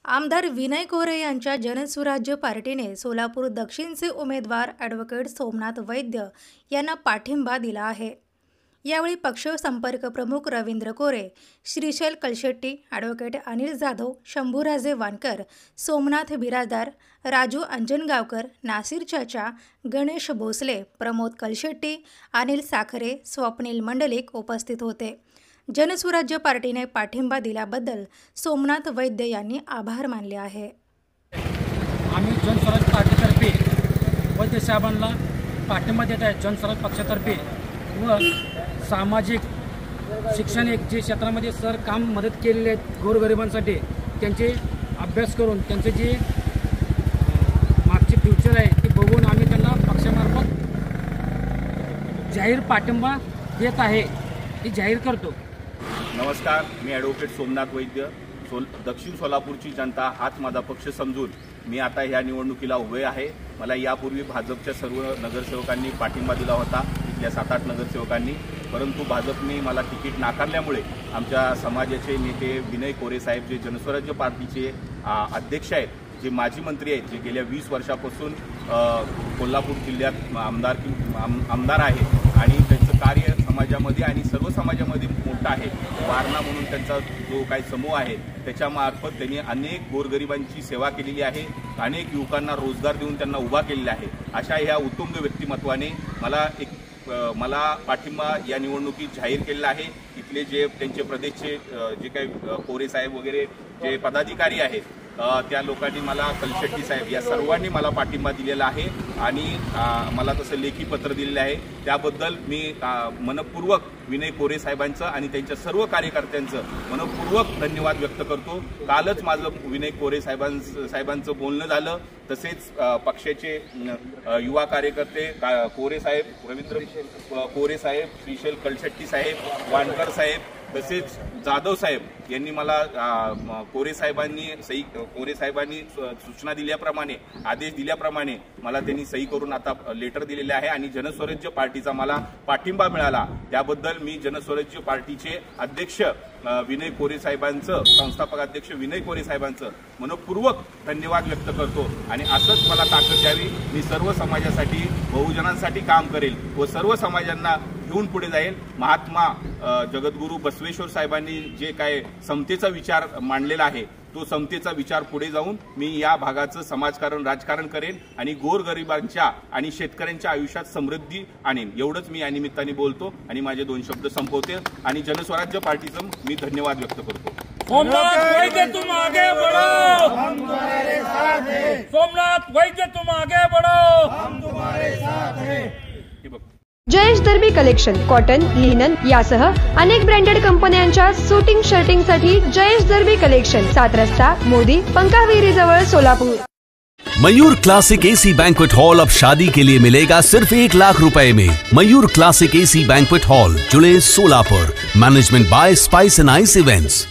आमदार विनय कोरे यांच्या जनसुराज्य पार्टीने सोलापूर दक्षिणचे उमेदवार ॲडव्होकेट सोमनाथ वैद्य यांना पाठिंबा दिला आहे। यावेळी पक्ष संपर्क प्रमुख रवींद्र कोरे, श्रीशैल कलशेट्टी, ॲडव्होकेट अनिल जाधव, शंभूराजे वानकर, सोमनाथ बिराजदार, राजू अंजनगावकर, नासिर चाचा, गणेश भोसले, प्रमोद कलशेट्टी, अनिल साखरे, स्वप्नील मंडलिक उपस्थित होते। जनसुराज्य पार्टीने पाठिंबा दिल्याबद्दल सोमनाथ वैद्य यांनी आभार मानले आहे। आम्ही जनसुराज पार्टीतर्फे वैद्य साहेबांना पाठिंबा देत आहे। जनसुराज पक्षातर्फे व सामाजिक शैक्षणिक जे क्षेत्रामध्ये सर काम मदत केलेले आहेत गोरगरिबांसाठी, त्यांचे अभ्यास करून त्यांचे जे मागचे फ्युचर आहे ते बघून आम्ही त्यांना पक्षामार्फत जाहीर पाठिंबा देत आहे, हे जाहीर करतो। नमस्कार, मी ॲडव्होकेट सोमनाथ वैद्य। दक्षिण सोलापूरची जनता हाच माझा पक्ष समजून मी आता ह्या निवडणुकीला उभे आहे। मला यापूर्वी भाजपच्या सर्व नगरसेवकांनी पाठिंबा दिला होता, इथल्या 7-8 नगरसेवकांनी, परंतु भाजपने मला तिकीट नाकारल्यामुळे आमच्या समाजाचे नेते विनय कोरे साहेब, जे जनस्वराज्य पार्टीचे अध्यक्ष आहेत, जे माजी मंत्री आहेत, जे गेल्या 20 वर्षापासून कोल्हापूर जिल्ह्यात आमदार आहेत आणि त्यांचं कार्य समाजामध्ये आणि सर्व समाजामध्ये मोठं आहे। वारणा म्हणून त्यांचा जो काही समूह आहे त्याच्यामार्फत त्यांनी अनेक गोरगरिबांची सेवा केलेली आहे, अनेक युवकांना रोजगार देऊन त्यांना उभा केलेला आहे। अशा ह्या उत्तुंग व्यक्तिमत्वाने मला पाठिंबा या निवडणुकीत जाहीर केलेला आहे। इथले जे त्यांचे प्रदेशचे जे काही कोरे साहेब वगैरे जे पदाधिकारी आहेत त्या लोकांनी मला, कलशेट्टी साहेब, या सर्वांनी मला पाठिंबा दिलेला आहे आणि मला तसं लेखी पत्र दिलेलं आहे। त्याबद्दल मी मनपूर्वक विनय कोरे साहेबांचं आणि त्यांच्या सर्व कार्यकर्त्यांचं मनपूर्वक धन्यवाद व्यक्त करतो। कालच माझं विनय कोरे साहेबांचं बोलणं झालं, तसेच पक्षाचे युवा कार्यकर्ते कोरे साहेब, रवींद्र कोरे साहेब, श्रीशैल कलशेट्टी साहेब, वानकर साहेब, तसेच जाधव साहेब यांनी मला कोरे साहेबांनी सूचना दिल्याप्रमाणे, आदेश दिल्याप्रमाणे मला त्यांनी सही करून आता लेटर दिलेले आहे आणि जनस्वराज्य पार्टीचा मला पाठिंबा मिळाला। त्याबद्दल मी जनस्वराज्य पार्टीचे अध्यक्ष विनय कोरे साहेबांचं, संस्थापक अध्यक्ष विनय कोरे साहेबांचं मनपूर्वक धन्यवाद व्यक्त करतो आणि असंच मला ताकद द्यावी। मी सर्व समाजासाठी, बहुजनांसाठी काम करेल व सर्व समाजांना घेऊन पुढे जाईल। महात्मा जगद्गुरू बसवेश्वर साहेबांनी जे काय समतेचा विचार मांडलेला आहे, तो समतेचा विचार पुढे जाऊन मी या भागाचं समाजकारण, राजकारण करेन आणि गोरगरिबांच्या आणि शेतकऱ्यांच्या आयुष्यात समृद्धी आणेन। एवढंच मी या निमित्ताने बोलतो आणि माझे 2 शब्द संपवते आणि जनस्वराज्य पार्टीचं मी धन्यवाद व्यक्त करतो। सोमनाथ वैद्य तुम आगे बढ़ो, हम तुम्हारे साथ हैं। सोमनाथ वैद्य तुम आगे बढ़ो, हम तुम्हारे साथ हैं। जयेश दर्बी कलेक्शन कॉटन, लिनन यासह अनेक ब्रँडेड कंपन्यांच्या शूटिंग शर्टिंगसाठी जयेश दर्बी कलेक्शन, 7 रस्ता मोदी, पंकाविरी जवळ, Solapur. Mayur classic AC banquet hall अब शादी के लिए मिलेगा सिर्फ 1 लाख रुपए में। Mayur classic AC banquet hall, July, Solapur. Management by spice end ice events.